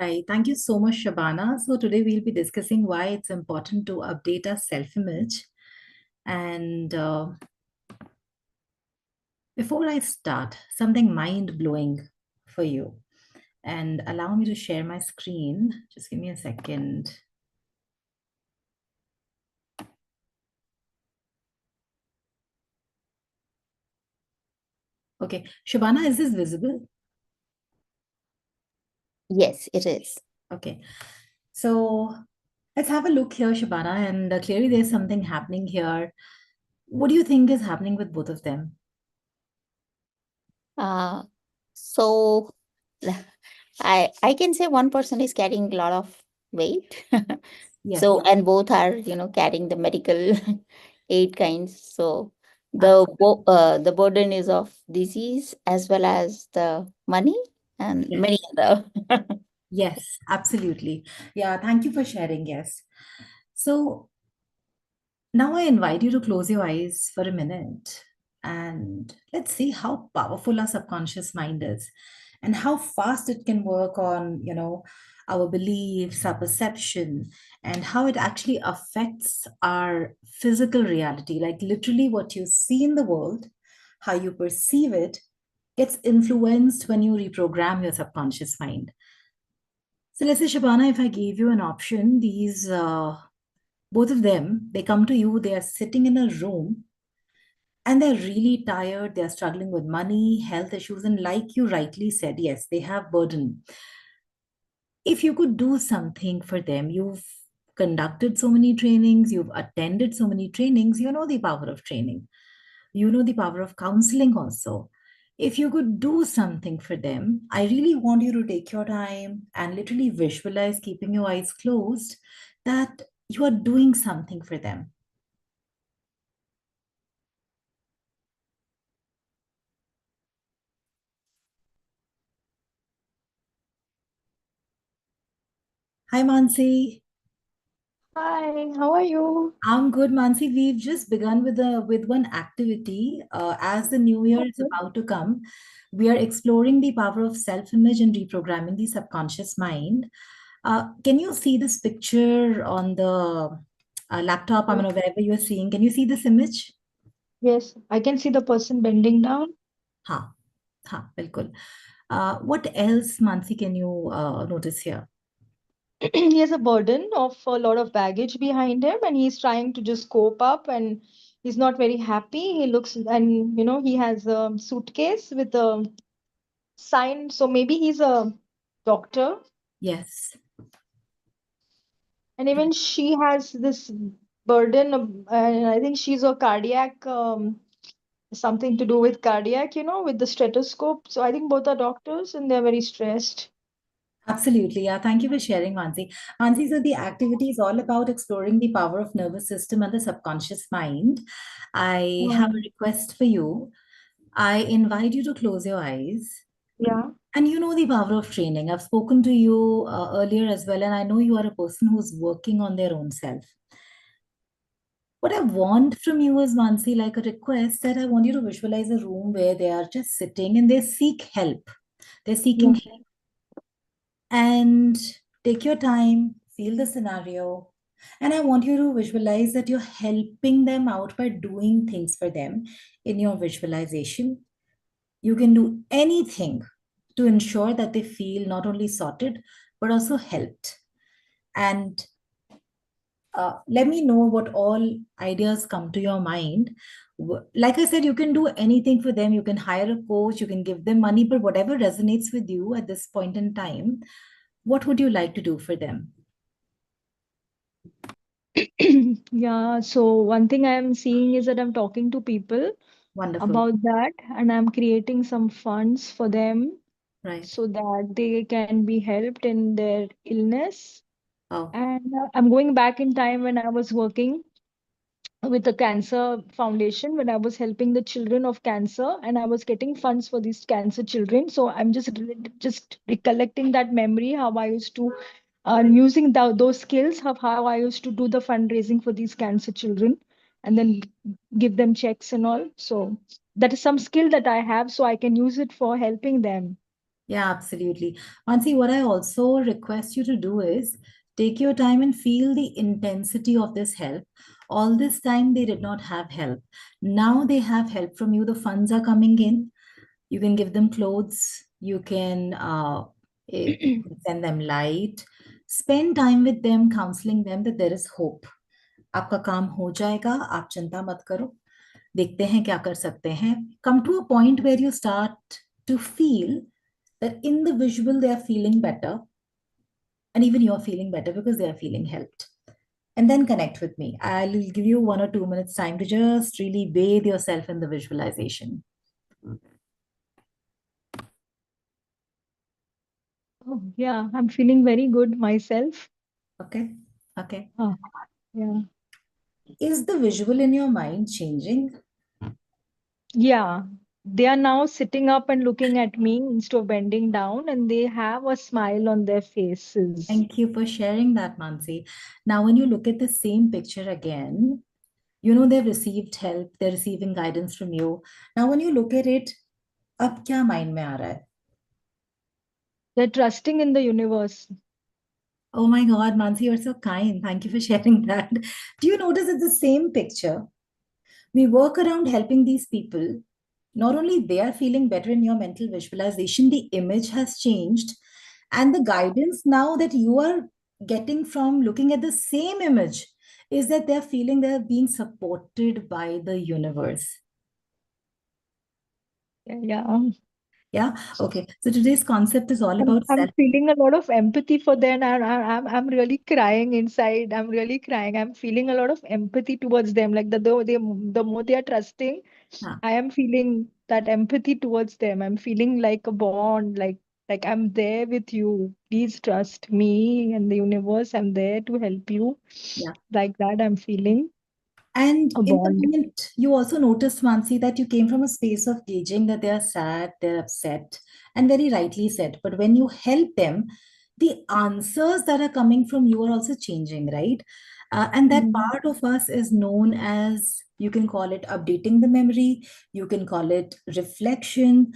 Right. Thank you so much, Shabana. So today we'll be discussing why it's important to update our self-image. And before I start, something mind-blowing for you. And allow me to share my screen. Just give me a second. Okay. Shabana, is this visible? Yes, it is. Okay. So let's have a look here, Shabana. And clearly there's something happening here. What do you think is happening with both of them? Uh, so I can say one person is carrying a lot of weight. Yes, So and both are, carrying the medical aid kinds. So absolutely. the burden is of disease as well as the money and Yes. many other. Yes, absolutely. Yeah, thank you for sharing. Yes. So now I invite you to close your eyes for a minute and let's see how powerful our subconscious mind is and how fast it can work on, our beliefs, our perception, and how it actually affects our physical reality. Like literally what you see in the world, how you perceive it, gets influenced when you reprogram your subconscious mind. So let's say, Shabana, if I gave you an option, these both of them, they come to you, they are sitting in a room and they're really tired, they're struggling with money, health issues, and like you rightly said, yes, they have burden. If you could do something for them, you've conducted so many trainings, you've attended so many trainings, you know the power of training. You know the power of counseling also. If you could do something for them, I really want you to take your time and literally visualize, keeping your eyes closed, that you are doing something for them. Hi, Mansi. Hi, how are you? I'm good, Mansi. We've just begun with one activity. As the new year is Okay. about to come, we are exploring the power of self-image and reprogramming the subconscious mind. Can you see this picture on the laptop? I mean, Yes, or wherever you're seeing. Can you see this image? yes, I can see the person bending down. Ha, ha, bilkul. What else, Mansi, can you notice here? He has a burden of a lot of baggage behind him, and he's trying to just cope up, and he's not very happy. He looks, and he has a suitcase with a sign. So maybe he's a doctor, Yes. and even she has this burden of, and I think she's a cardiac, something to do with cardiac, with the stethoscope. So I think both are doctors, and they're very stressed. Absolutely. Yeah. Thank you for sharing, Mansi. Mansi, so the activity is all about exploring the power of nervous system and the subconscious mind. I have a Um, request for you. I invite you to close your eyes. yeah. And you know the power of training. I've spoken to you earlier as well, and I know you are a person who's working on their own self. What I want from you is, Mansi, like a request that I want you to visualize a room where they are just sitting and they seek help. They're seeking Yeah. help. And take your time, feel the scenario. And I want you to visualize that you're helping them out by doing things for them in your visualization. You can do anything to ensure that they feel not only sorted, but also helped. And let me know what all ideas come to your mind. Like I said, you can do anything for them. You can hire a coach, you can give them money, but whatever resonates with you at this point in time, what would you like to do for them? Yeah, so one thing I am seeing is that I'm talking to people Wonderful. about that, and I'm creating some funds for them Right. so that they can be helped in their illness. Oh, And I'm going back in time when I was working with the cancer foundation, when I was helping the children of cancer, and I was getting funds for these cancer children. So I'm just recollecting that memory, how I used to using those skills of how I used to do the fundraising for these cancer children and then give them checks and all. So that is some skill that I have, so I can use it for helping them. Yeah, absolutely. Mansi, what I also request you to do is take your time and feel the intensity of this help. All this time, they did not have help. Now they have help from you. The funds are coming in. You can give them clothes. You can send them light. Spend time with them, counseling them that there is hope. आपका काम हो जाएगा, आप चिंता मत करो. देखते हैं क्या कर सकते हैं. Come to a point where you start to feel that in the visual they are feeling better, and even you're feeling better because they are feeling helped. And then connect with me. I'll give you 1 or 2 minutes time to just really bathe yourself in the visualization. Oh, yeah, I'm feeling very good myself. Okay. Okay. Ah, yeah. Is the visual in your mind changing? Yeah. They are now sitting up and looking at me instead of bending down, and they have a smile on their faces. Thank you for sharing that, Mansi. Now, when you look at the same picture again, you know they've received help, they're receiving guidance from you. Now, when you look at it, अब क्या mind में आ रहा है? They're trusting in the universe. Oh my God, Mansi, you're so kind. Thank you for sharing that. Do you notice it's the same picture? We work around helping these people. Not only they are feeling better in your mental visualization, the image has changed. And the guidance now that you are getting from looking at the same image is that they're feeling they're being supported by the universe. Yeah. Yeah. Okay. So today's concept is all I'm, about I'm self. feeling a lot of empathy for them, and I'm really crying inside. I'm really crying. I'm feeling a lot of empathy towards them. Like the more they are trusting, Yeah. I am feeling that empathy towards them. I'm feeling like a bond, like I'm there with you. Please trust me and the universe. I'm there to help you. Yeah. Like that, I'm feeling And a in the bond. moment, you also noticed, Mansi, that you came from a space of gauging that they are sad, they're upset, and very rightly said. But when you help them, the answers that are coming from you are also changing, right? And that Mm. part of us is known as, you can call it updating the memory, you can call it reflection.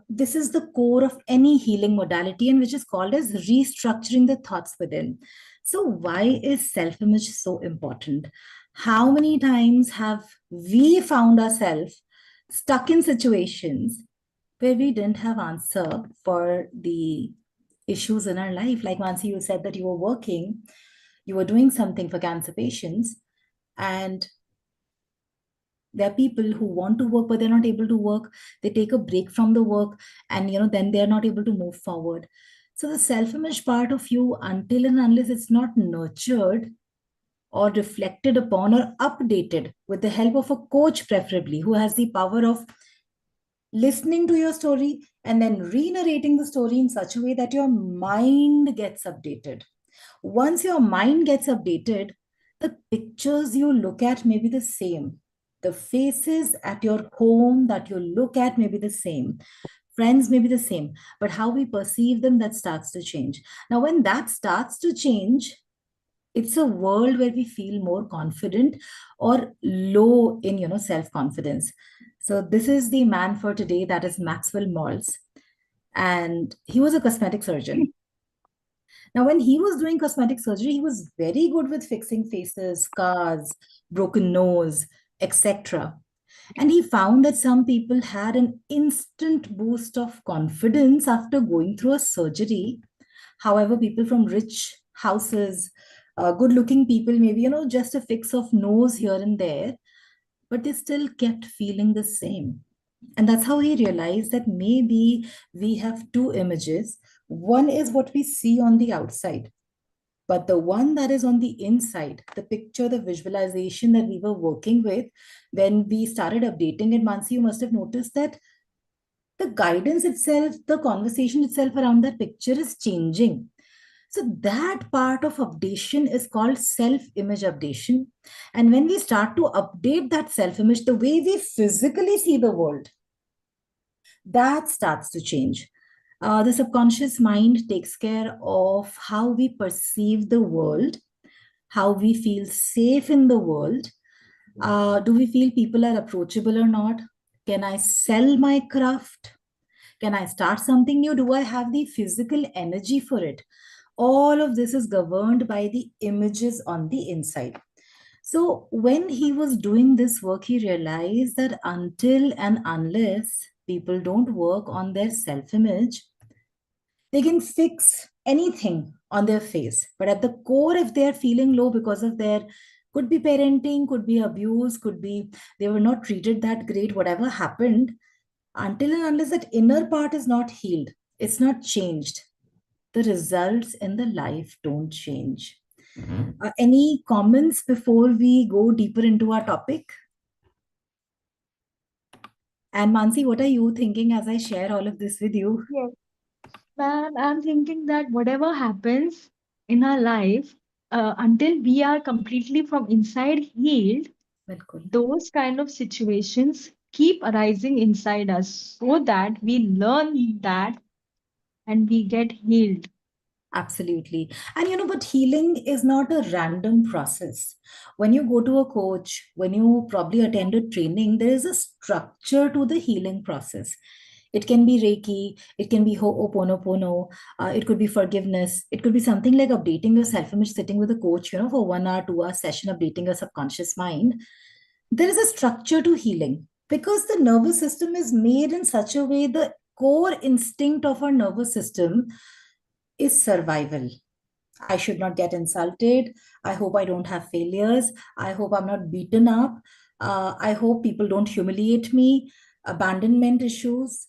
This is the core of any healing modality, and which is called as restructuring the thoughts within. So, why is self image so important? How many times have we found ourselves stuck in situations where we didn't have answer for the issues in our life? Like Mansi, you said that you were working, you were doing something for cancer patients, and there are people who want to work but they're not able to work. They take a break from the work, and then they're not able to move forward. So the self-image part of you, until and unless it's not nurtured or reflected upon or updated with the help of a coach, preferably, who has the power of listening to your story and then re-narrating the story in such a way that your mind gets updated. Once your mind gets updated, the pictures you look at may be the same. The faces at your home that you look at may be the same. Friends may be the same, but how we perceive them, that starts to change. Now, when that starts to change, it's a world where we feel more confident or low in self confidence. So this is the man for today, that is Maxwell Maltz, and he was a cosmetic surgeon. Now when he was doing cosmetic surgery, he was very good with fixing faces, scars, broken nose, etc. And he found that some people had an instant boost of confidence after going through a surgery. However, people from rich houses, good looking people, maybe, just a fix of nose here and there, but they still kept feeling the same. And that's how he realized that maybe we have two images. One is what we see on the outside, but the one that is on the inside, the picture, the visualization that we were working with, when we started updating it, Mansi, you must have noticed that the guidance itself, the conversation itself around that picture is changing. So that part of updation is called self-image updation. And when we start to update that self-image, the way we physically see the world, that starts to change. The subconscious mind takes care of how we perceive the world, how we feel safe in the world. Do we feel people are approachable or not? Can I sell my craft? Can I start something new? Do I have the physical energy for it? All of this is governed by the images on the inside. So when he was doing this work, he realized that until and unless people don't work on their self image, they can fix anything on their face. But at the core, if they're feeling low because of their, could be parenting, could be abuse, could be they were not treated that great, whatever happened, until and unless that inner part is not healed, it's not changed, the results in the life don't change. Any comments before we go deeper into our topic? And Mansi, what are you thinking as I share all of this with you? Yes, man, I'm thinking that whatever happens in our life, until we are completely from inside healed, Bilkul. those kind of situations keep arising inside us so that we learn that and we get healed. Absolutely. And but healing is not a random process. When you go to a coach, when you probably attend a training, there is a structure to the healing process. It can be Reiki, it can be Ho'oponopono, it could be forgiveness, it could be something like updating your self image, sitting with a coach, for 1 hour, 2 hour session, updating your subconscious mind. There is a structure to healing because the nervous system is made in such a way, the core instinct of our nervous system is survival. I should not get insulted. I hope I don't have failures. I hope I'm not beaten up. I hope people don't humiliate me. Abandonment issues,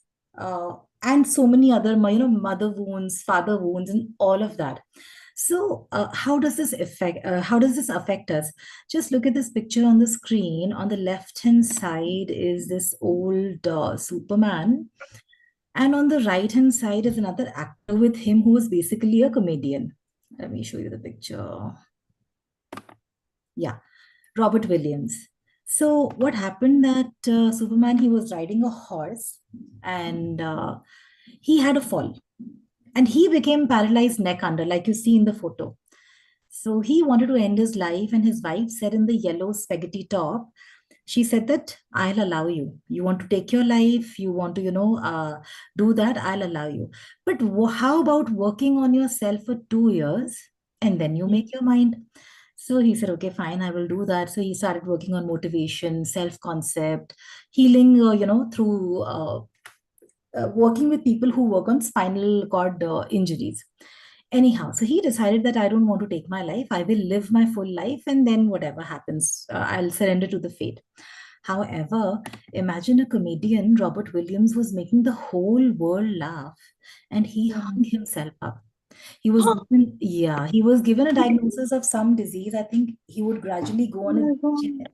and so many other, mother wounds, father wounds, and all of that. So, how does this affect? How does this affect us? Just look at this picture on the screen. On the left hand side is this old Superman, and on the right hand side is another actor with him who is basically a comedian. Let me show you the picture. Yeah, Robert Williams. So what happened that Superman, he was riding a horse, and he had a fall, and he became paralyzed neck under, like you see in the photo. So he wanted to end his life, and his wife said in the yellow spaghetti top, she said that I'll allow you. You want to take your life, you want to, do that, I'll allow you. But how about working on yourself for 2 years and then you Yeah. make your mind? So he said, okay, fine, I will do that. So he started working on motivation, self concept, healing, through working with people who work on spinal cord injuries. Anyhow, so he decided that I don't want to take my life. I will live my full life, and then whatever happens, I'll surrender to the fate. However, imagine a comedian, Robert Williams, was making the whole world laugh, and he Yeah. hung himself up. He was given, yeah, he was given a diagnosis of some disease. I think he would gradually go Oh on a my wheelchair. God.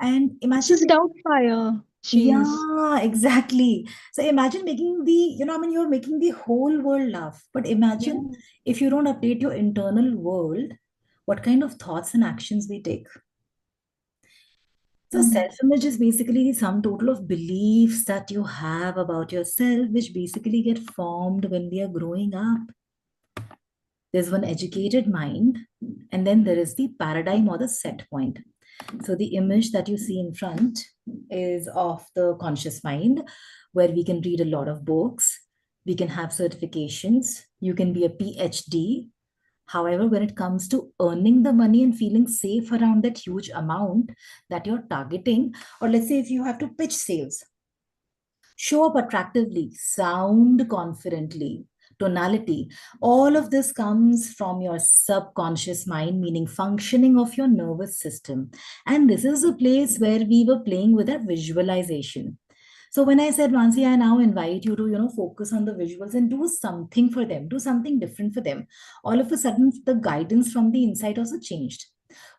And It's imagine, just Doubtfire. She's. yeah, exactly. So imagine making the, you're making the whole world laugh. But Yeah. imagine if you don't update your internal world, what kind of thoughts and actions we take. So Mm. self-image is basically the sum total of beliefs that you have about yourself, which basically get formed when we are growing up. There's one educated mind, and then there is the paradigm or the set point. So the image that you see in front is of the conscious mind, where we can read a lot of books, we can have certifications, you can be a PhD. However, when it comes to earning the money and feeling safe around that huge amount that you're targeting, or let's say if you have to pitch sales, show up attractively, sound confidently, tonality. All of this comes from your subconscious mind, meaning functioning of your nervous system. And this is a place where we were playing with our visualization. So when I said, Mansi, I now invite you to, focus on the visuals and do something for them, do something different for them. All of a sudden, the guidance from the inside also changed.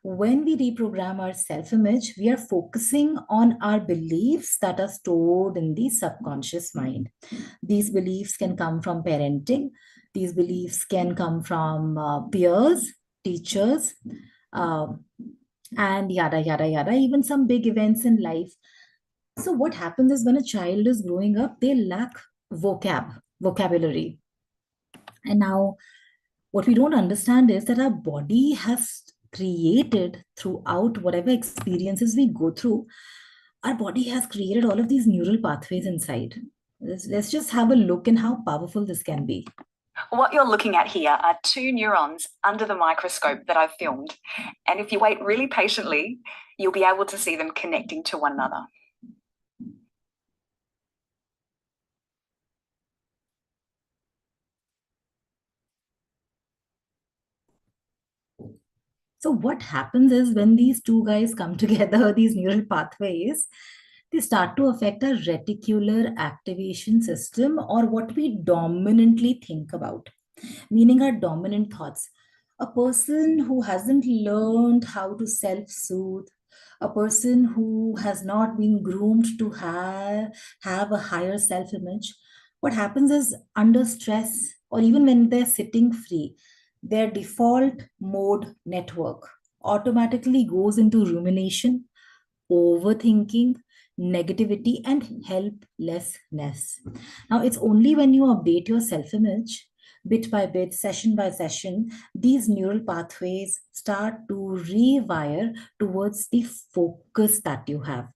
When we reprogram our self image, we are focusing on our beliefs that are stored in the subconscious mind. These beliefs can come from parenting, these beliefs can come from peers, teachers, um, and yada, yada, yada, even some big events in life. So, what happens is when a child is growing up, they lack vocabulary. And now what we don't understand is that our body has created throughout whatever experiences we go through, our body has created all of these neural pathways inside. Let's just have a look in how powerful this can be. What you're looking at here are two neurons under the microscope that I've filmed. And if you wait really patiently, you'll be able to see them connecting to one another. So what happens is when these two guys come together, these neural pathways, they start to affect our reticular activation system, or what we dominantly think about, meaning our dominant thoughts. A person who hasn't learned how to self soothe, a person who has not been groomed to have a higher self image, what happens is under stress, or even when they're sitting free, their default mode network automatically goes into rumination, overthinking, negativity, and helplessness. Now, it's only when you update your self image bit by bit, session by session, these neural pathways start to rewire towards the focus that you have.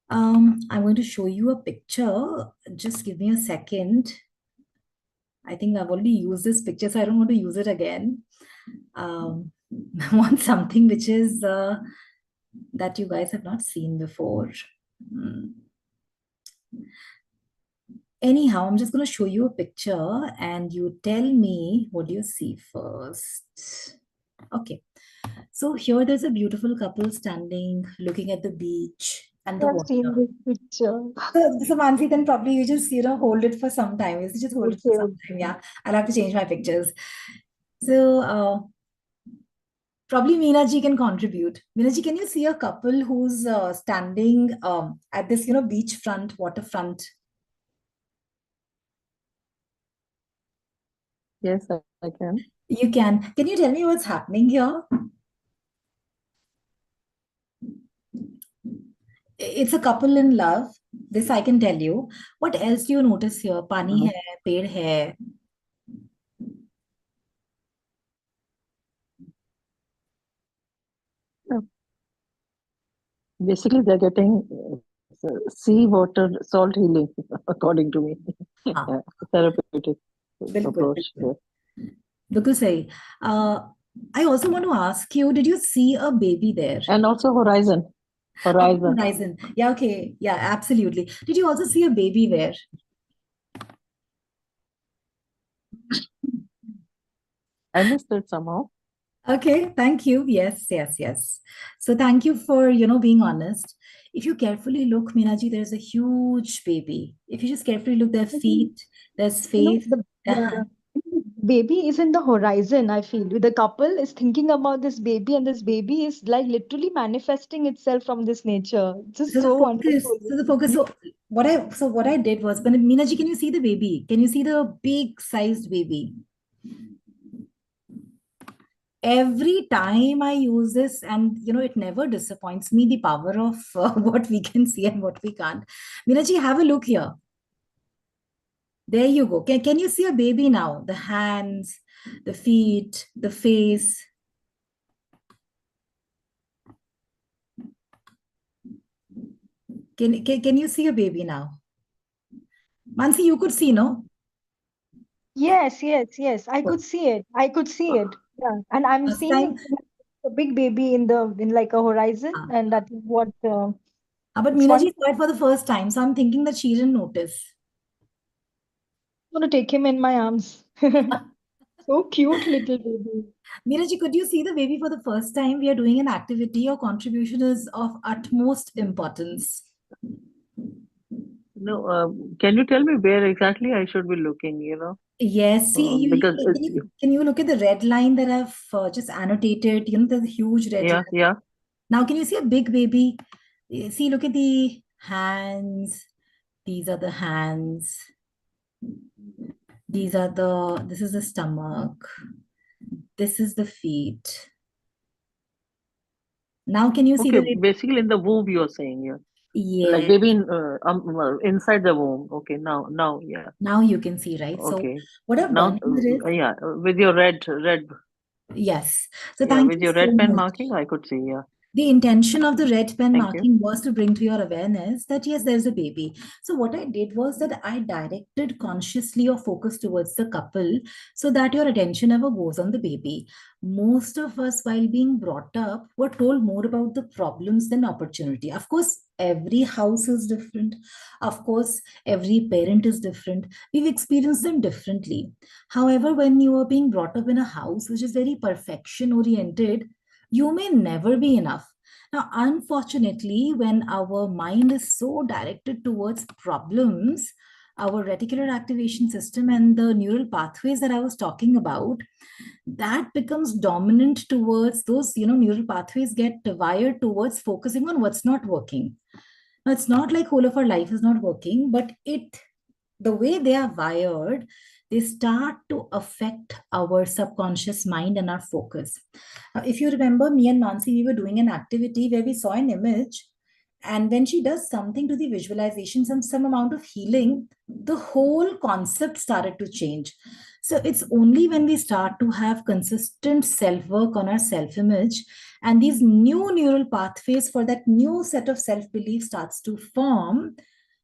I'm going to show you a picture. Just give me a second. I think I've already used this picture, so I don't want to use it again. I want something which is that you guys have not seen before. Anyhow, I'm just going to show you a picture and you tell me what you see first. Okay. So here there's a beautiful couple standing, looking at the beach and the I've seen water. this picture. So Mansi, then probably you just, hold it for some time. You just hold it for Okay, some time. okay. Yeah. I'll have to change my pictures. So probably Meena ji can contribute. Meena ji, can you see a couple who's standing at this, beachfront, waterfront? Yes, I can. You can. Can you tell me what's happening here? It's a couple in love. This I can tell you. What else do you notice here? Pani Mhm. hai, ped hai. Yeah. Basically, they're getting sea water salt healing, according to me. हाँ, Yeah, therapeutic बिल्कुल, approach. बिल्कुल. Yeah. बिल्कुल सही. I also want to ask you, did you see a baby there? And also horizon. Oh, Horizon. horizon. Yeah, okay. Yeah, absolutely. Did you also see a baby there? I missed it somehow. Okay, thank you. Yes, yes, yes. So thank you for, being honest. If you carefully look, Minaji, there's a huge baby. If you just carefully look, their feet, there's face, their The hand. baby is in the horizon, I feel. The couple is thinking about this baby, and this baby is like literally manifesting itself from this nature. Just So the so focus, wonderful. so the focus. So what I did was, when Minaji, can you see the baby? Can you see the big sized baby? Every time I use this, and it never disappoints me, the power of what we can see and what we can't. Minaji, have a look here. There you go. Can you see a baby now? The hands, the feet, the face. Can you see a baby now? Mansi, you could see, no? Yes, yes, yes. I could see it. I could see it. Yeah. And I'm First seeing time. a big baby in like a horizon, Ah, and that is what but it's Minaji one saw it for the first time, so I'm thinking that she didn't notice. going to take him in my arms. So cute little baby. Miraji, could you see the baby for the first time? We are doing an activity. Your contribution is of utmost importance. No, can you tell me where exactly I should be looking, Yes, see, Because, can you look at the red line that I've just annotated? There's a huge red yeah, line. yeah. Now, can you see a big baby? See, look at the hands. These are the hands. This is the stomach. This is the feet. Now, can you see Okay, the basically in the womb you're saying, yeah. Like Yes. baby inside the womb. Okay, now, yeah. Now you can see, right? So Okay. what I've Now, done here is, yeah, with your red, yes. So yeah, thank with you your so red pen much. marking, I could see, yeah. The intention of the red pen Thank you. marking was to bring to your awareness that yes, there's a baby. So what I did was that I directed consciously your focus towards the couple so that your attention never goes on the baby. Most of us, while being brought up, were told more about the problems than opportunity. Of course, every house is different. Of course, every parent is different. We've experienced them differently. However, when you are being brought up in a house which is very perfection oriented, you may never be enough. Now, unfortunately, when our mind is so directed towards problems, our reticular activation system and the neural pathways that I was talking about, that becomes dominant towards those, neural pathways get wired towards focusing on what's not working. Now, it's not like whole of our life is not working, but the way they are wired, they start to affect our subconscious mind and our focus. If you remember, me and Mansi, we were doing an activity where we saw an image, and when she does something to the visualization, some amount of healing, the whole concept started to change. So it's only when we start to have consistent self-work on our self-image and these new neural pathways for that new set of self-belief starts to form,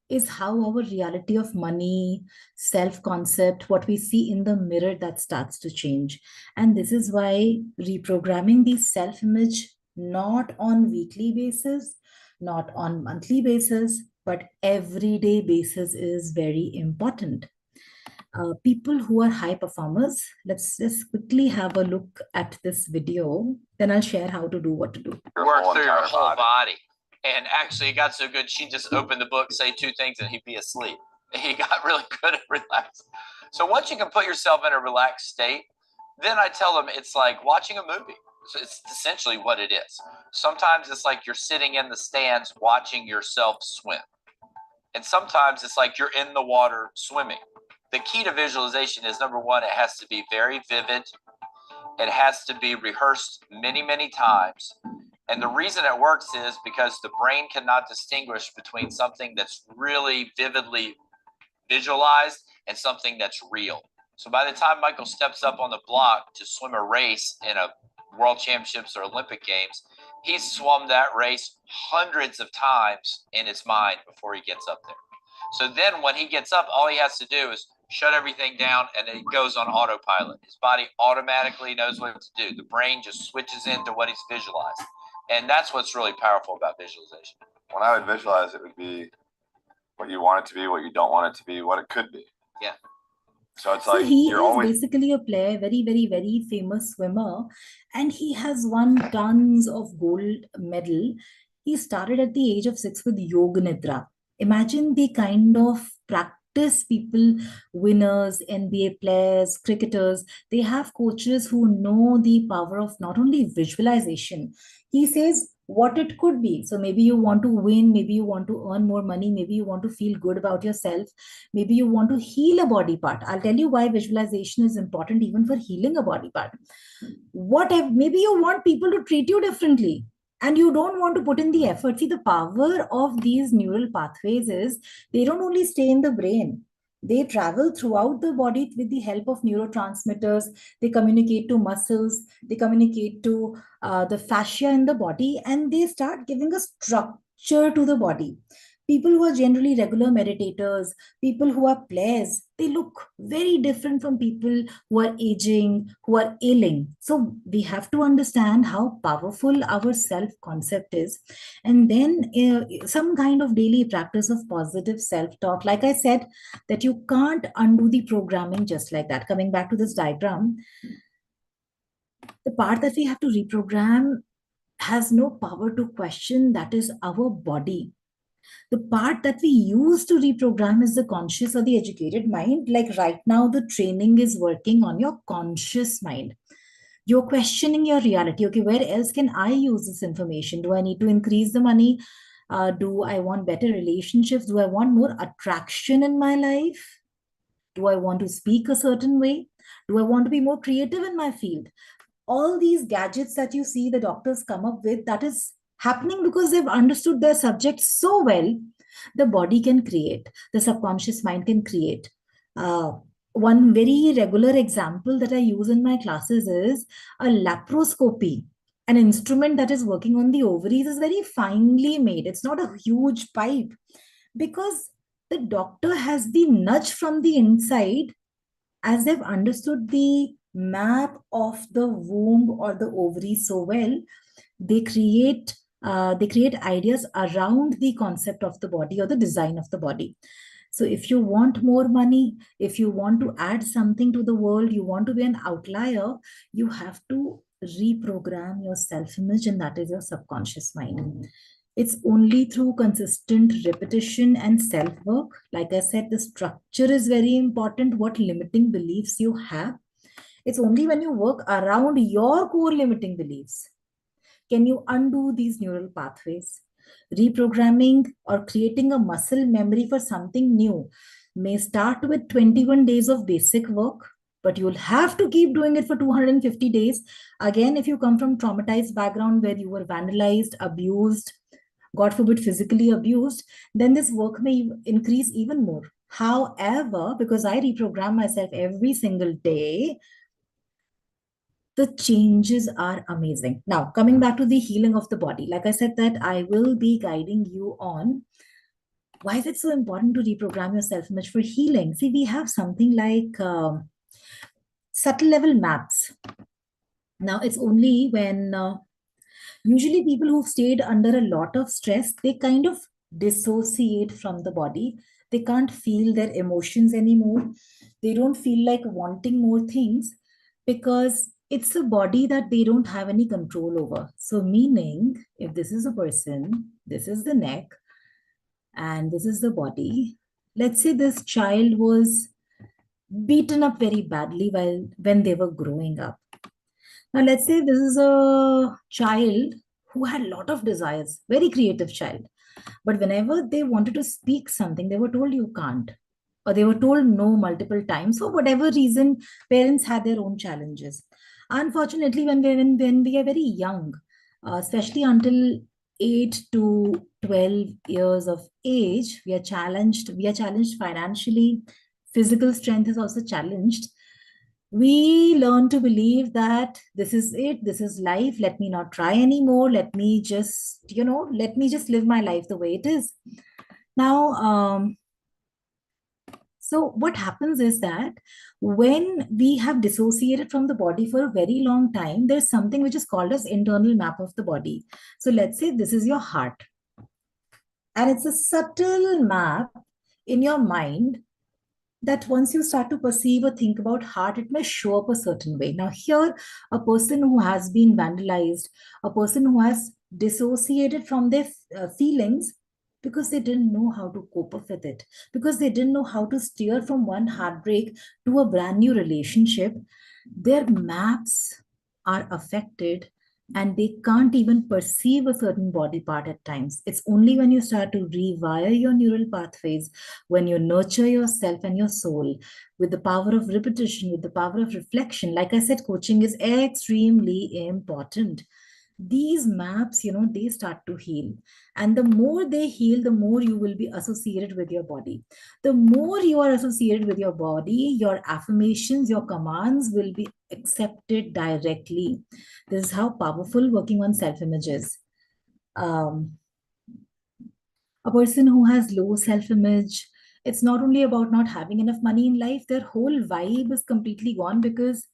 is how our reality of money, self-concept, what we see in the mirror, that starts to change. And this is why reprogramming the self-image, not on weekly basis, not on monthly basis, but everyday basis, is very important. People who are high performers, let's just quickly have a look at this video. Then I'll share how to do what to do. Work through your whole body. And actually, it got so good, she just opened the book, say 2 things, and he'd be asleep. He got really good at relaxing. So once you can put yourself in a relaxed state, then I tell them it's like watching a movie. So it's essentially what it is. Sometimes it's like you're sitting in the stands watching yourself swim. And sometimes it's like you're in the water swimming. The key to visualization is, number one, it has to be very vivid. It has to be rehearsed many, many times. And the reason it works is because the brain cannot distinguish between something that's really vividly visualized and something that's real. So by the time Michael steps up on the block to swim a race in a World Championships or Olympic Games, he's swum that race hundreds of times in his mind before he gets up there. So then when he gets up, all he has to do is shut everything down and it goes on autopilot. His body automatically knows what to do. The brain just switches into what he's visualized. And that's what's really powerful about visualization. When I would visualize, it would be what you want it to be, what you don't want it to be, what it could be. Yeah. So it's So like he you're is always basically a player, very, very, very famous swimmer, and he has won tons of gold medal. He started at the age of 6 with Yoga Nidra. Imagine the kind of practice people, winners, NBA players, cricketers, they have coaches who know the power of not only visualization. He says what it could be. So maybe you want to win, maybe you want to earn more money, maybe you want to feel good about yourself, maybe you want to heal a body part. I'll tell you why visualization is important even for healing a body part. Maybe you want people to treat you differently and you don't want to put in the effort. See, the power of these neural pathways is they don't only stay in the brain, they travel throughout the body with the help of neurotransmitters. They communicate to muscles, they communicate to the fascia in the body, and they start giving a structure to the body. People who are generally regular meditators, people who are players, they look very different from people who are aging, who are ailing. So we have to understand how powerful our self-concept is. And then some kind of daily practice of positive self-talk. Like I said, that you can't undo the programming just like that. Coming back to this diagram, the part that we have to reprogram has no power to question, that is our body. The part that we use to reprogram is the conscious or the educated mind. Like right now, the training is working on your conscious mind. You're questioning your reality. Okay, where else can I use this information? Do I need to increase the money? Do I want better relationships? Do I want more attraction in my life? Do I want to speak a certain way? Do I want to be more creative in my field? All these gadgets that you see the doctors come up with, that is happening because they've understood their subject so well. The body can create, the subconscious mind can create. One very regular example that I use in my classes is a laparoscopy. an instrument that is working on the ovaries is very finely made. It's not a huge pipe, because the doctor has been nudged from the inside as they've understood the map of the womb or the ovary so well. They create ideas around the concept of the body or the design of the body. So if you want more money, if you want to add something to the world, you want to be an outlier, you have to reprogram your self-image, and that is your subconscious mind. It's only through consistent repetition and self-work. Like I said, the structure is very important, what limiting beliefs you have. It's only when you work around your core limiting beliefs can you undo these neural pathways. Reprogramming or creating a muscle memory for something new may start with 21 days of basic work, but you'll have to keep doing it for 250 days. Again, if you come from traumatized background where you were vandalized, abused, God forbid, physically abused, then this work may increase even more. However, because I reprogram myself every single day, the changes are amazing. Now, coming back to the healing of the body, like I said, that I will be guiding you on why is it so important to reprogram your self-image for healing. See, we have something like subtle level maps. Now, it's only when usually people who've stayed under a lot of stress, they kind of dissociate from the body. They can't feel their emotions anymore. They don't feel like wanting more things because it's a body that they don't have any control over. So meaning, if this is a person, this is the neck, and this is the body. Let's say this child was beaten up very badly when they were growing up. Now, let's say this is a child who had a lot of desires, very creative child. But whenever they wanted to speak something, they were told you can't, or they were told no multiple times. For whatever reason, parents had their own challenges. Unfortunately, when we are very young, especially until 8 to 12 years of age, we are challenged. We are challenged financially. Physical strength is also challenged. We learn to believe that this is it, this is life, let me not try anymore, let me just live my life the way it is. Now, so what happens is that when we have dissociated from the body for a very long time, there's something which is called as internal map of the body. So let's say this is your heart, and it's a subtle map in your mind that once you start to perceive or think about heart, it may show up a certain way. Now, here, a person who has been vandalized, a person who has dissociated from their feelings because they didn't know how to cope up with it, because they didn't know how to steer from one heartbreak to a brand new relationship, their maps are affected and they can't even perceive a certain body part at times. It's only when you start to rewire your neural pathways, when you nurture yourself and your soul with the power of repetition, with the power of reflection. Like I said, coaching is extremely important. These maps, they start to heal. And the more they heal, the more you will be associated with your body. The more you are associated with your body, your affirmations, your commands will be accepted directly. This is how powerful working on self-image is. A person who has low self-image, it's not only about not having enough money in life, their whole vibe is completely gone because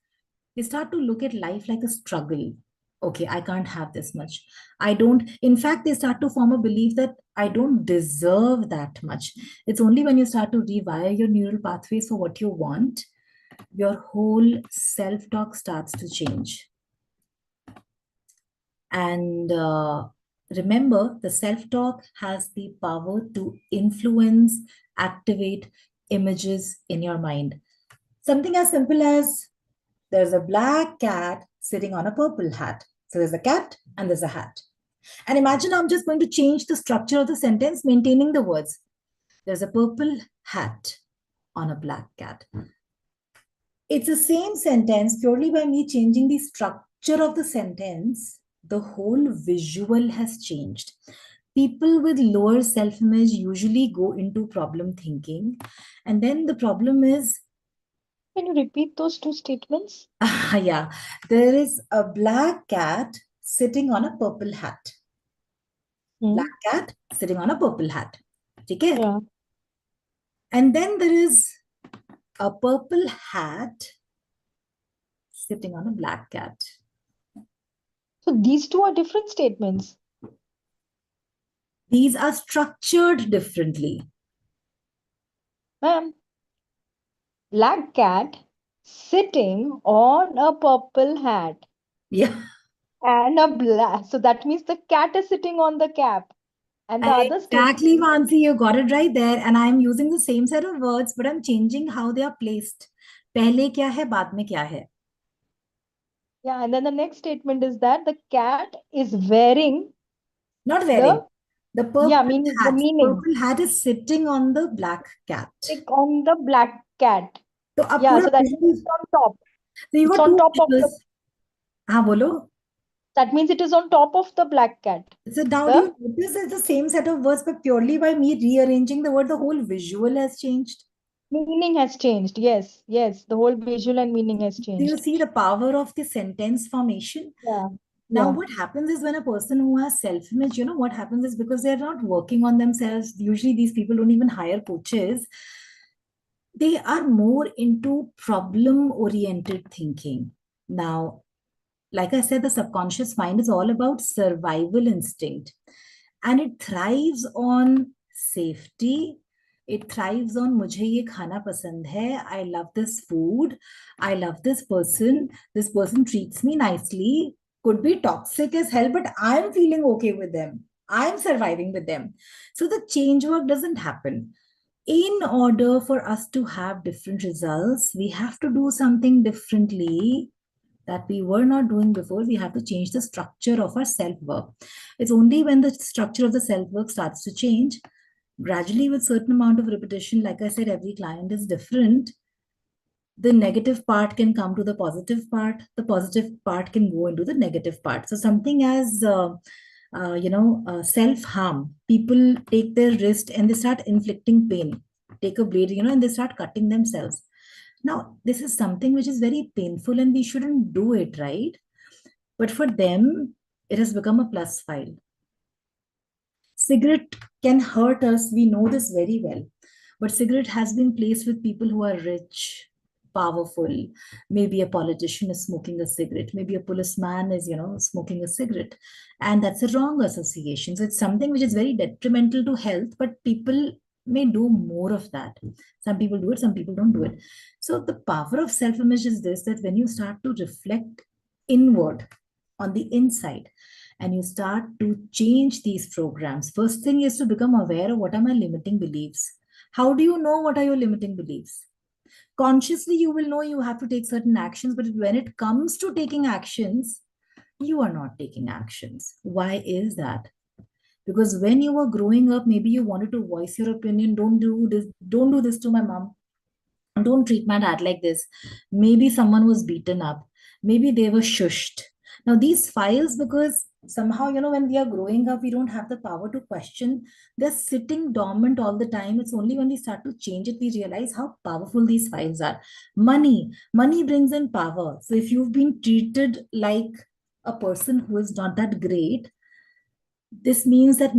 they start to look at life like a struggle. Okay, I can't have this much. I don't, in fact, they start to form a belief that I don't deserve that much. It's only when you start to rewire your neural pathways for what you want, your whole self-talk starts to change. And remember, the self-talk has the power to influence, activate images in your mind. Something as simple as there's a black cat sitting on a purple hat. So there's a cat and there's a hat. And imagine I'm just going to change the structure of the sentence, maintaining the words. There's a purple hat on a black cat. It's the same sentence, purely by me changing the structure of the sentence, the whole visual has changed. People with lower self-image usually go into problem thinking. And then the problem is, Can you repeat those two statements? yeah, there is a black cat sitting on a purple hat. Hmm. Black cat sitting on a purple hat. Okay? Yeah. And then there is a purple hat sitting on a black cat. So these two are different statements. These are structured differently. Ma'am, black cat sitting on a purple hat Yeah. and a black. So that means the cat is sitting on the cap. And the other Exactly, statement, Mansi, you got it right there. And I'm using the same set of words, but I'm changing how they are placed. पहले क्या है, बाद में क्या है? yeah, and then the next statement is that the cat is wearing Not wearing. the, The purple yeah, mean the hat. meaning, Purple hat is sitting on the black cat. stick on the black cat. तो अब Yeah, पूरा so that means visual. it's on top. So you It's got on two top of the, visuals. हाँ बोलो. that means it is on top of the black cat. So now do The you notice it's the same set of words, but purely by me rearranging the word, the whole visual has changed. meaning has changed. Yes, yes, the whole visual and meaning has Do you changed. see the power of the sentence formation? Yeah, Now, yeah. what happens is when a person who has self-image, what happens is because they're not working on themselves, usually these people don't even hire coaches. They are more into problem-oriented thinking. Now, like I said, the subconscious mind is all about survival instinct. And it thrives on safety. It thrives on मुझे ये खाना पसंद है. I love this food. I love this person. This person treats me nicely. Could be toxic as hell, but I'm feeling okay with them. I'm surviving with them. So the change work doesn't happen. In order for us to have different results, we have to do something differently that we were not doing before. We have to change the structure of our self-work. It's only when the structure of the self-work starts to change, gradually with certain amount of repetition, like I said, every client is different. The negative part can come to the positive part. The positive part can go into the negative part. So something as, self-harm. People take their wrist and they start inflicting pain. Take a blade, and they start cutting themselves. Now, this is something which is very painful and we shouldn't do it, right? But for them, it has become a plus file. Cigarette can hurt us. We know this very well. But cigarette has been placed with people who are rich, powerful. Maybe a politician is smoking a cigarette. Maybe a policeman is, smoking a cigarette. And that's a wrong association. So it's something which is very detrimental to health, but people may do more of that. Some people do it, some people don't do it. So the power of self-image is this, that when you start to reflect inward on the inside, and you start to change these programs, first thing is to become aware of what are my limiting beliefs. How do you know what are your limiting beliefs? Consciously, you will know you have to take certain actions, but when it comes to taking actions, you are not taking actions. Why is that? Because when you were growing up, maybe you wanted to voice your opinion. Don't do this to my mom. Don't treat my dad like this. Maybe someone was beaten up. Maybe they were shushed. Now, these files, because somehow, when we are growing up, we don't have the power to question. They're sitting dormant all the time. It's only when we start to change it, we realize how powerful these files are. Money brings in power. So if you've been treated like a person who is not that great, this means that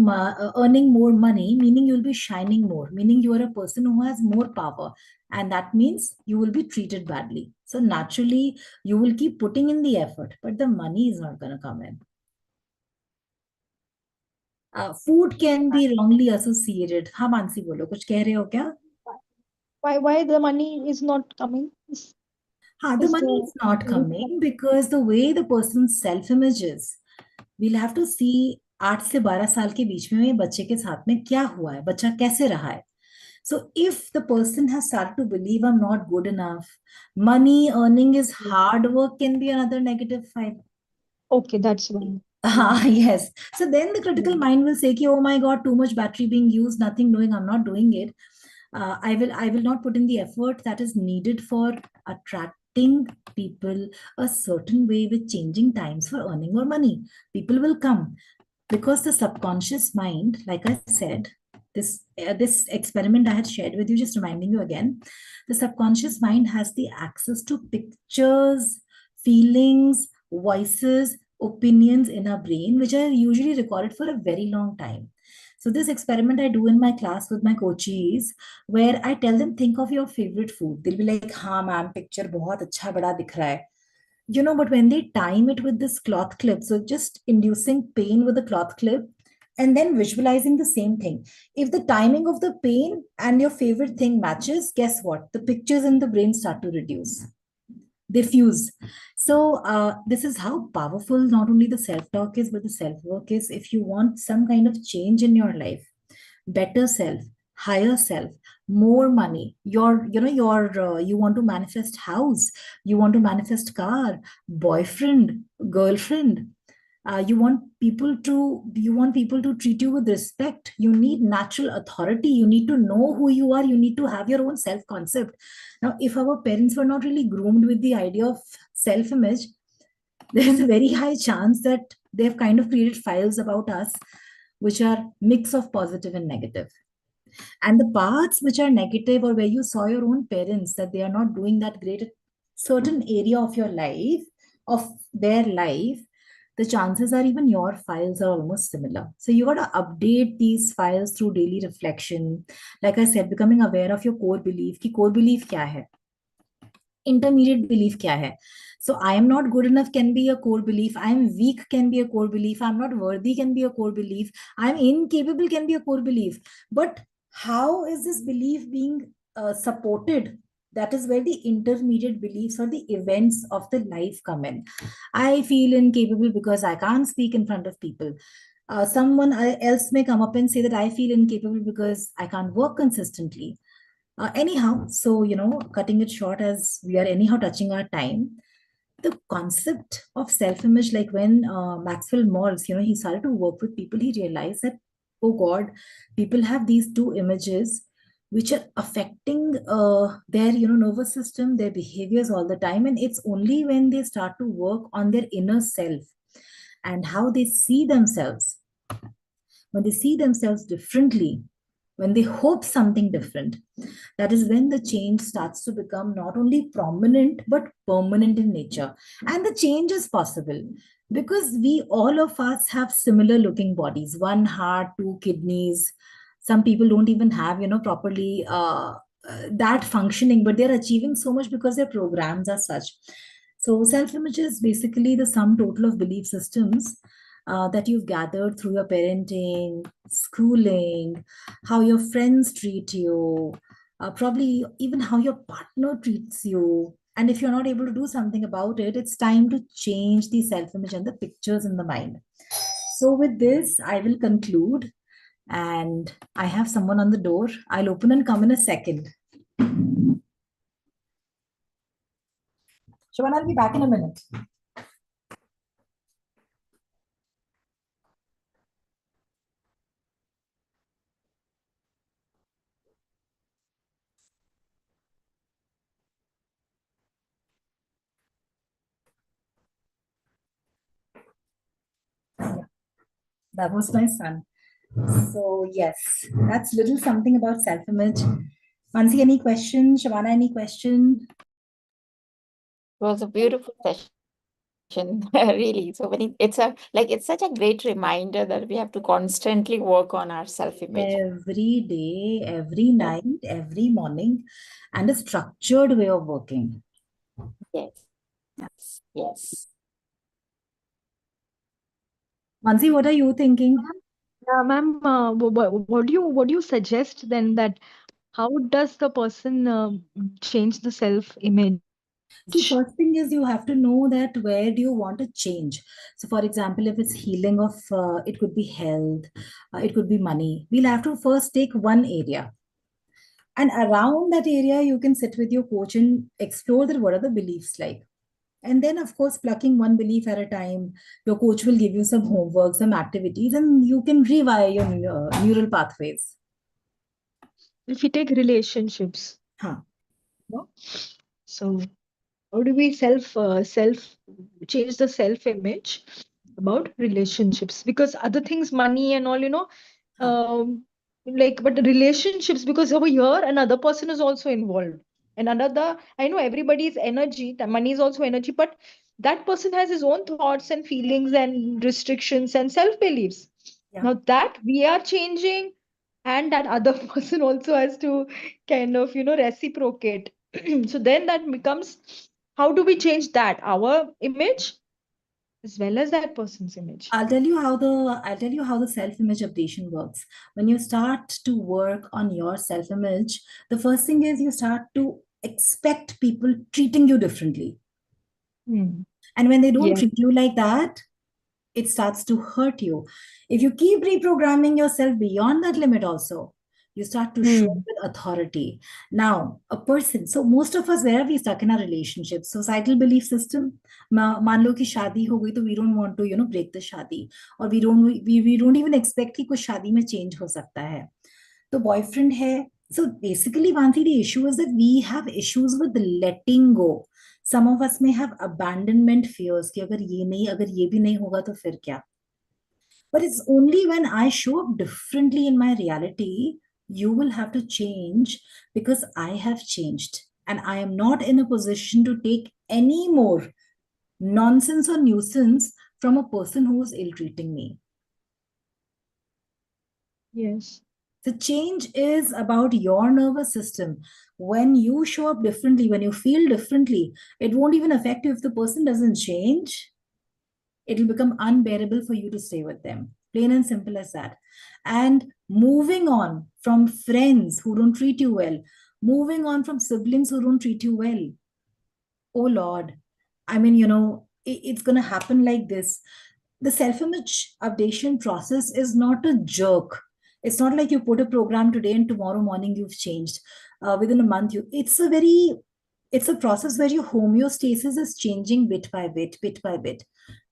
earning more money, meaning you'll be shining more, meaning you are a person who has more power. And that means you will be treated badly. So naturally, you will keep putting in the effort, but the money is not going to come in. Food can be wrongly associated. हाँ मानसी बोलो, कुछ कह रहे हो क्या? Why the money is not coming? The money is not coming because the way the person's self-image is. We'll have to see 8 से 12 साल के बीच में बच्चे के साथ में क्या हुआ है, बच्चा कैसे रहा है. So if the person has started to believe I'm not good enough, money earning is hard work can be another negative file. Okay, that's one. Yes. So then the critical mind will say, oh my God, too much battery being used, nothing doing, I'm not doing it. I will not put in the effort that is needed for attracting people a certain way with changing times for earning more money. People will come because the subconscious mind, like I said, this experiment I had shared with you, just reminding you again, the subconscious mind has the access to pictures, feelings, voices, opinions in our brain, which are usually recorded for a very long time. So this experiment I do in my class with my coaches, where I tell them, think of your favorite food. They'll be like, "हाँ ma'am, picture बहुत अच्छा बड़ा दिख रहा है." But when they time it with this cloth clip, so just inducing pain with the cloth clip and then visualizing the same thing. If the timing of the pain and your favorite thing matches, guess what? The pictures in the brain start to reduce. They fuse. So this is how powerful not only the self-talk is, but the self-work is. If you want some kind of change in your life, better self, higher self, more money, you want to manifest house, you want to manifest car, boyfriend, girlfriend, you want people to treat you with respect. You need natural authority. You need to know who you are. You need to have your own self concept. Now, if our parents were not really groomed with the idea of self image, there's a very high chance that they've kind of created files about us which are mix of positive and negative. And the parts which are negative, or where you saw your own parents that they are not doing that great at certain area of your life, of their life, the chances are even your files are almost similar. So you got to update these files through daily reflection. Like I said, becoming aware of your core belief. Ki core belief kya hai? Intermediate belief kya hai? So I am not good enough can be a core belief. I am weak can be a core belief. I'm not worthy can be a core belief. I'm incapable can be a core belief. But how is this belief being supported? That is where the intermediate beliefs or the events of the life come in. I feel incapable because I can't speak in front of people. Someone else may come up and say that I feel incapable because I can't work consistently. Anyhow, so, cutting it short as we are anyhow touching our time, the concept of self-image, like when Maxwell Maltz, he started to work with people, he realized that, oh God, people have these two images which are affecting their, nervous system, their behaviors all the time. And it's only when they start to work on their inner self and how they see themselves, when they see themselves differently, when they hope something different, that is when the change starts to become not only prominent but permanent in nature. And the change is possible because we, all of us, have similar looking bodies, one heart, two kidneys. Some people don't even have, properly that functioning, but they're achieving so much because their programs are such. So self image is basically the sum total of belief systems that you've gathered through your parenting, schooling, how your friends treat you, probably even how your partner treats you. And if you're not able to do something about it, it's time to change the self image and the pictures in the mind. So, with this, I will conclude. And I have someone on the door. I'll open and come in a second. Siobhan, I'll be back in a minute. That was my son. So yes, that's little something about self-image. Mansi, any question? Shavana, any question? It was a beautiful session, really. So it's such a great reminder that we have to constantly work on our self-image. Every day, every night, every morning, and a structured way of working. Yes. Yes. Mansi, what are you thinking? Yeah, ma'am, what do you suggest then, that how does the person change the self-image? See, first thing is you have to know that where do you want to change. So, for example, if it's healing of, it could be health, it could be money. We'll have to first take one area. And around that area, you can sit with your coach and explore that what are the beliefs like. And then, of course, plucking one belief at a time, your coach will give you some homework, some activities, and you can rewire your neural pathways. If we take relationships, Huh. no? So how do we self change the self-image about relationships? Because other things, money and all, but relationships, because over here another person is also involved. And I know everybody's energy, money is also energy, but that person has his own thoughts and feelings and restrictions and self beliefs. Yeah. Now that we are changing, and that other person also has to kind of, reciprocate. So then that becomes, how do we change that? Our image as well as that person's image. I'll tell you how the self-image updation works. When you start to work on your self-image, the first thing is you start to expect people treating you differently. Hmm. And when they don't Yeah. treat you like that, it starts to hurt you. If you keep reprogramming yourself beyond that limit, also, you start to show Hmm. with authority. Now, a person, so most of us, where are we stuck in our relationships? Societal belief system. मान लो कि शादी हो गई तो we don't want to, break the शादी. Or we don't even expect कि कुछ शादी में change हो सकता है. तो boyfriend है. So basically, Vanti, the issue is that we have issues with letting go. Some of us may have abandonment fears कि अगर ये भी नहीं होगा तो फिर क्या. But it's only when I show up differently in my reality, you will have to change, because I have changed and I am not in a position to take any more nonsense or nuisance from a person who is ill treating me. Yes. The change is about your nervous system. When you show up differently, when you feel differently, it won't even affect you if the person doesn't change. It'll become unbearable for you to stay with them. Plain and simple as that. And moving on from friends who don't treat you well, moving on from siblings who don't treat you well. Oh Lord. I mean, it's going to happen like this. The self image updation process is not a jerk. It's not like you put a program today and tomorrow morning you've changed. Within a month, it's a process where your homeostasis is changing bit by bit, bit by bit.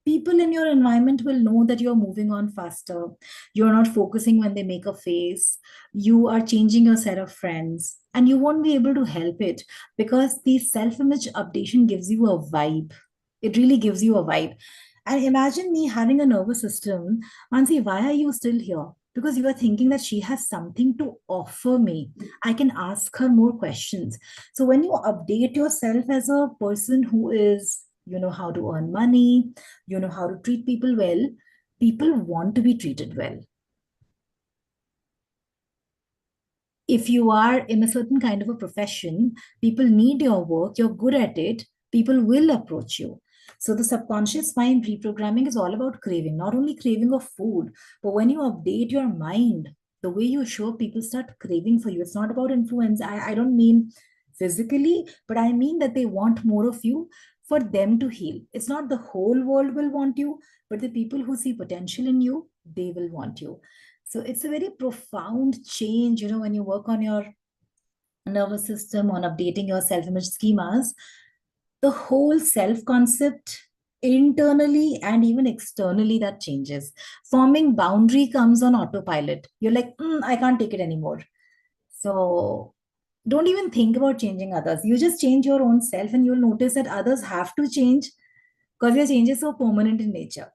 People in your environment will know that you're moving on faster. You're not focusing when they make a face. You are changing your set of friends, and you won't be able to help it, because the self image updation gives you a vibe. It really gives you a vibe. And imagine me having a nervous system. Mansi, why are you still here? Because you are thinking that she has something to offer me. I can ask her more questions. So when you update yourself as a person who is, how to earn money, how to treat people well, people want to be treated well. If you are in a certain kind of a profession, people need your work, you're good at it, people will approach you. So the subconscious mind reprogramming is all about craving, not only craving of food, but when you update your mind, the way you show up, people start craving for you. It's not about influence. I don't mean physically, but I mean that they want more of you for them to heal. It's not the whole world will want you, but the people who see potential in you, they will want you. So it's a very profound change, when you work on your nervous system, on updating your self image schemas, the whole self concept internally and even externally that changes. Forming boundary comes on autopilot. You're like, I can't take it anymore. So don't even think about changing others. You just change your own self, and you'll notice that others have to change, because your change is so permanent in nature.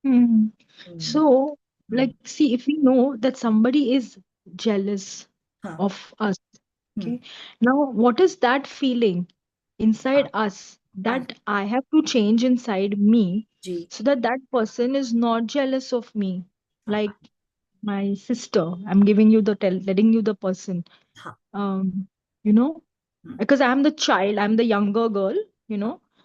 Hmm. Hmm. So, see, if we know that somebody is jealous Huh. of us, Hmm. okay, now what is that feeling inside us that I have to change inside me Ji. so that that person is not jealous of me? Like my sister, I'm giving you letting you the person, Huh. um, you know, Hmm. because I'm the child, I'm the younger girl,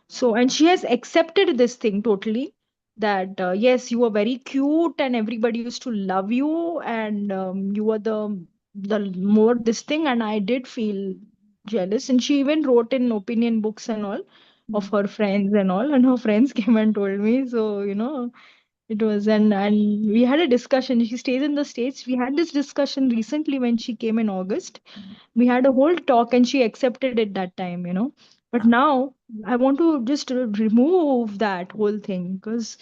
so, and she has accepted this thing totally, that yes, you were very cute and everybody used to love you, and you were the more this thing, and I did feel jealous. And she even wrote in opinion books and all of her friends and all, and her friends came and told me. So, it was, and we had a discussion. She stays in the States. We had this discussion recently when she came in August. We had a whole talk and she accepted it that time, But now I want to just remove that whole thing, because,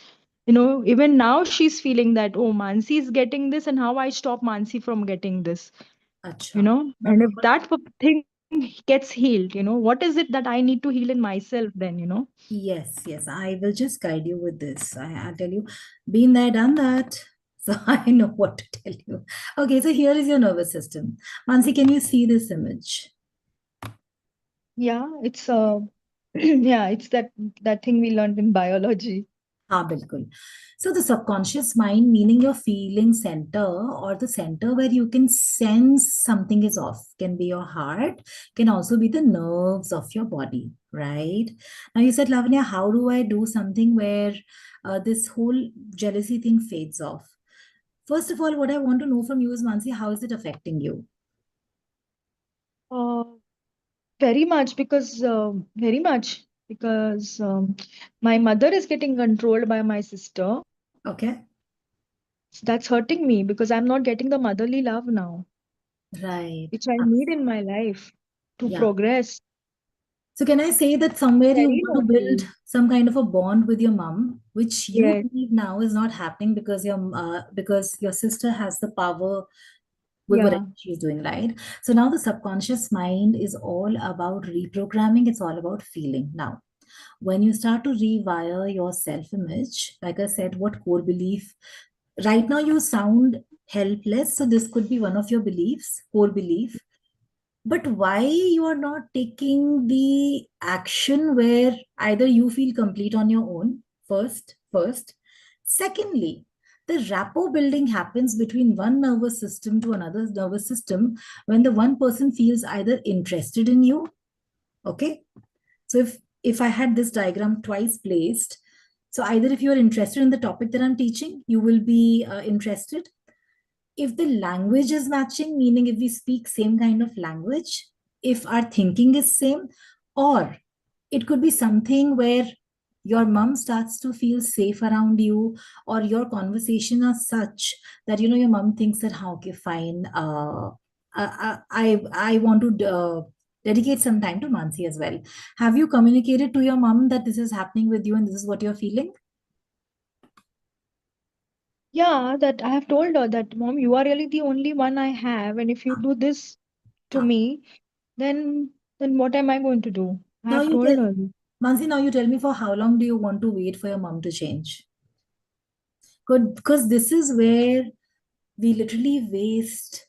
even now she's feeling that, oh, Mansi is getting this, and how I stop Mansi from getting this, Acha. And if that thing gets healed, what is it that I need to heal in myself then? Yes, yes, I will just guide you with this. I'll tell you, been there, done that. So I know what to tell you. Okay, so here is your nervous system. Mansi, can you see this image? Yeah, it's yeah, it's that thing we learned in biology. हाँ बिल्कुल. So the subconscious mind, meaning your feeling center or the center where you can sense something is off, can be your heart, can also be the nerves of your body, right? Now you said, Lavanya, how do I do something where this whole jealousy thing fades off? First of all, what I want to know from you is, Mansi, how is it affecting you? Uh, very much because my mother is getting controlled by my sister. Okay. That's hurting me because I'm not getting the motherly love now, Right. which I need in my life to Yeah. progress. So can I say that somewhere you Very want to build lonely. some kind of a bond with your mom, which you Yes, believe now is not happening because your sister has the power with whatever yeah. she's doing, right? So now the subconscious mind is all about reprogramming. It's all about feeling. Now, when you start to rewire your self-image, like I said, what core belief? Right now you sound helpless, so this could be one of your beliefs, core belief, but why you are not taking the action where either you feel complete on your own first. Secondly, the rapport building happens between one nervous system to another nervous system when the one person feels either interested in you. Okay, so if I had this diagram twice placed, so either if you are interested in the topic that I'm teaching, you will be interested. If the language is matching, meaning if we speak same kind of language, if our thinking is same, or it could be something where your mom starts to feel safe around you, or your conversation are such that your mom thinks that, "How, okay, fine, I want to dedicate some time to Mansi as well." Have you communicated to your mom that this is happening with you and this is what you're feeling? Yeah, that I have told her that, Mom, you are really the only one I have, and if you do this to Ah. me, then what am I going to do? I Now have you told tell her this. Mansi, now you tell me, for how long do you want to wait for your mom to change? Because this is where we literally waste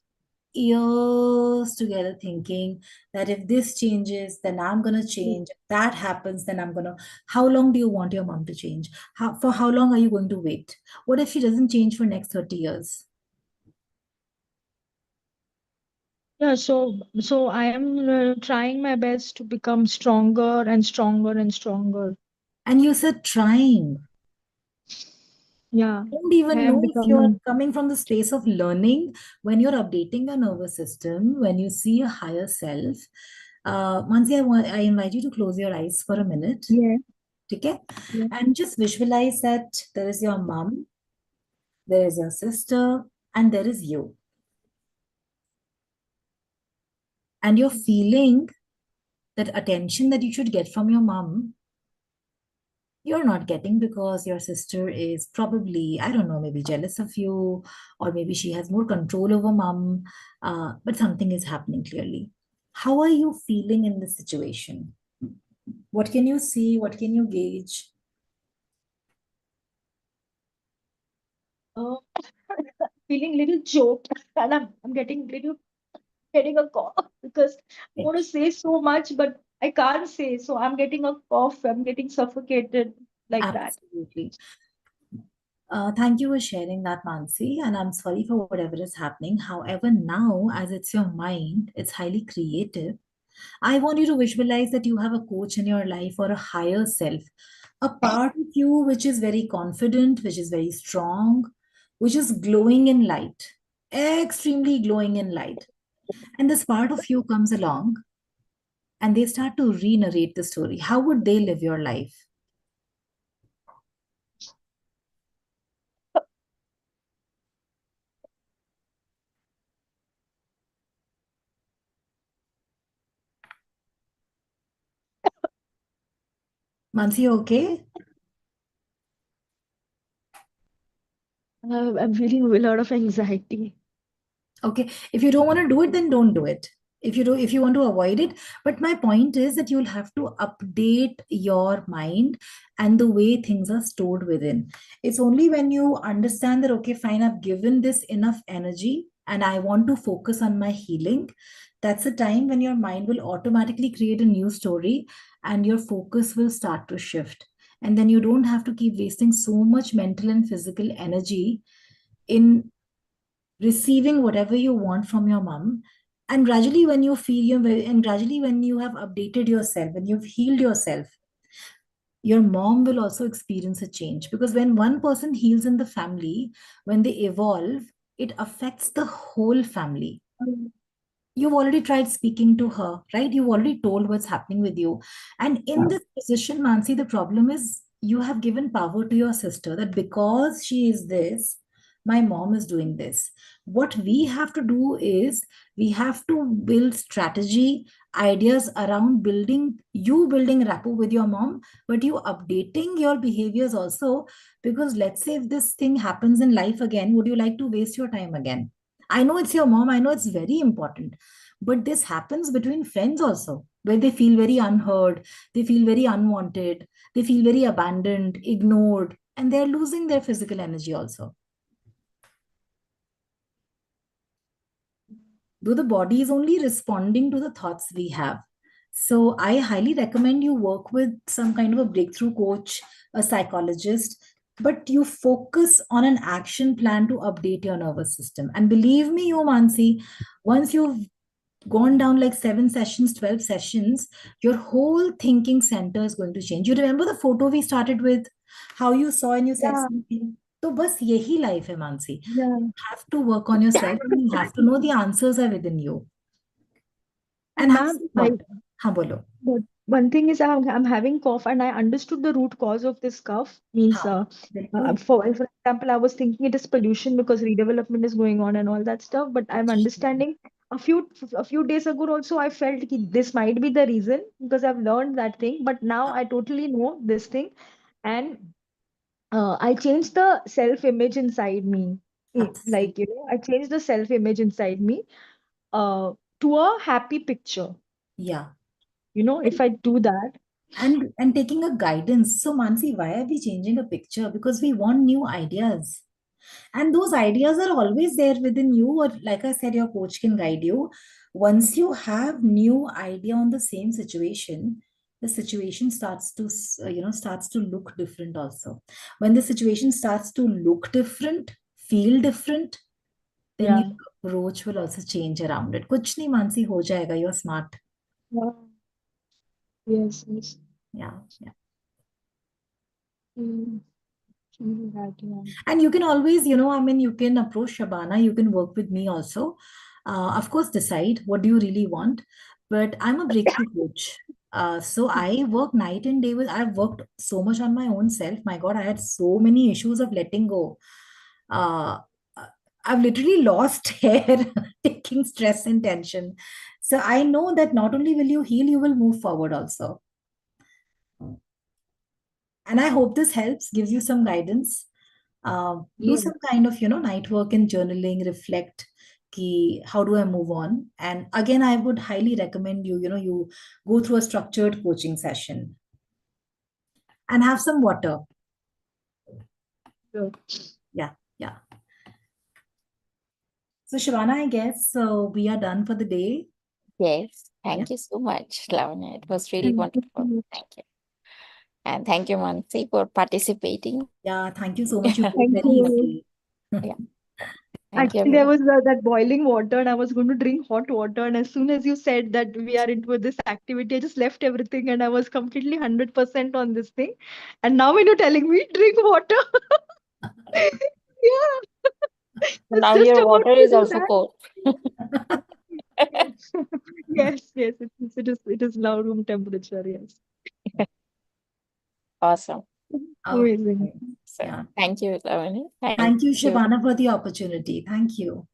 years together thinking that if this changes, then I'm gonna change. If that happens, then I'm gonna. How long do you want your mom to change? For how long are you going to wait? What if she doesn't change for next 30 years? Yeah, so I am trying my best to become stronger and stronger and stronger. And you said trying. Yeah, Don't I even am know if you're becoming. coming from the space of learning when you're updating your nervous system, when you see a higher self. Mansi, I invite you to close your eyes for a minute. Yeah, Okay? yeah. And just visualize that there is your mom, there is your sister, and there is you. And you're feeling that attention that you should get from your mom, you're not getting because your sister is probably, I don't know, maybe jealous of you, or maybe she has more control over mom, but something is happening clearly. How are you feeling in this situation? What can you see? What can you gauge? Uh, feeling little choked, and I'm getting a cough because I want to say so much, but I can't say. So I'm getting a cough. I'm getting suffocated like that. Absolutely. Thank you for sharing that, Mansi. And I'm sorry for whatever is happening. However, now, as it's your mind, it's highly creative. I want you to visualize that you have a coach in your life or a higher self, a part of you which is very confident, which is very strong, which is glowing in light, extremely glowing in light. And this part of you comes along and they start to re narrate the story. How would they live your life? Mansi, okay? I'm feeling a lot of anxiety. Okay, if you don't want to do it, then don't do it. If you want to avoid it, but my point is that you'll have to update your mind and the way things are stored within. It's only when you understand that, okay, fine, I've given this enough energy, and I want to focus on my healing, that's a time when your mind will automatically create a new story and your focus will start to shift. And then you don't have to keep wasting so much mental and physical energy in receiving whatever you want from your mom. And gradually, when you feel and gradually, when you have updated yourself, when you've healed yourself, your mom will also experience a change, because when one person heals in the family, when they evolve, it affects the whole family. You've already tried speaking to her, right? You've already told what's happening with you. And in this position, Mansi, the problem is you have given power to your sister that because she is this, my mom is doing this. What we have to do is we have to build strategy, ideas around building rapport with your mom, but you updating your behaviors also. Because let's say if this thing happens in life again, would you like to waste your time again? I know it's your mom, I know it's very important, but this happens between friends also, where they feel very unheard, they feel very unwanted, they feel very abandoned, ignored, and they're losing their physical energy also. Though the body is only responding to the thoughts we have. So I highly recommend you work with some kind of a breakthrough coach, a psychologist, but you focus on an action plan to update your nervous system. And believe me, you Mansi, once you've gone down like 7 sessions, 12 sessions, your whole thinking center is going to change. You remember the photo we started with, how you saw and you said Yeah, something? So bas yehi life hai, Mansi. yeah. You have to work on yourself and you have to know the answers are within you. And have Ma'am, some water. Haan, bolo. but one thing is I'm having cough and I understood the root cause of this cough. Means Haan, bilkul. for example, I was thinking it is pollution because redevelopment is going on and all that stuff. But I'm understanding a few days ago also I felt ki this might be the reason because I've learned that thing. But now I totally know this thing, and I changed the self-image inside me. Absolutely. Like, I changed the self-image inside me uh, to a happy picture. Yeah. If I do that, And taking a guidance. So Mansi, why are we changing a picture? Because we want new ideas. And those ideas are always there within you, or like I said, your coach can guide you. Once you have new idea on the same situation, the situation starts to starts to look different also. When the situation starts to look different, feel different, then yeah. your approach will also change around it. Kuch nahi, Mansi, ho jayega. You're smart. Yeah. Yes, yes. Yeah, yeah. Mm, that, yeah. And you can always, you can approach Shabana, you can work with me also. Of course, decide what do you really want. But I'm a breakthrough coach. So I work night and day I've worked so much on my own self. My God, I had so many issues of letting go. Uh, I've literally lost hair taking stress and tension. So I know that not only will you heal, you will move forward also. And I hope this helps, gives you some guidance. Do Yeah. some kind of night work and journaling, reflect ki how do I move on. And again, I would highly recommend you go through a structured coaching session and have some water. Sure. Yeah, yeah. So Shivana, I guess we are done for the day. Yes, Yeah, thank you so much, Lavanya. It was really Thank you so wonderful. much. Thank you. And thank you, Mansi, for participating. yeah, thank you so much. You did it Thank very you. easily. Yeah, thank you, Actually, there everyone. was that boiling water, and I was going to drink hot water. And as soon as you said that we are into this activity, I just left everything and I was completely 100% on this thing. And now, when you're telling me drink water, yeah, So it's now just your about water to is do also that. cold. Yes, yes, yes. It is now room temperature. Yes, Awesome. Okay. amazing. So Yeah. thank you, Lavanya. Thank you, Thank you. Shivana, for the opportunity. Thank you.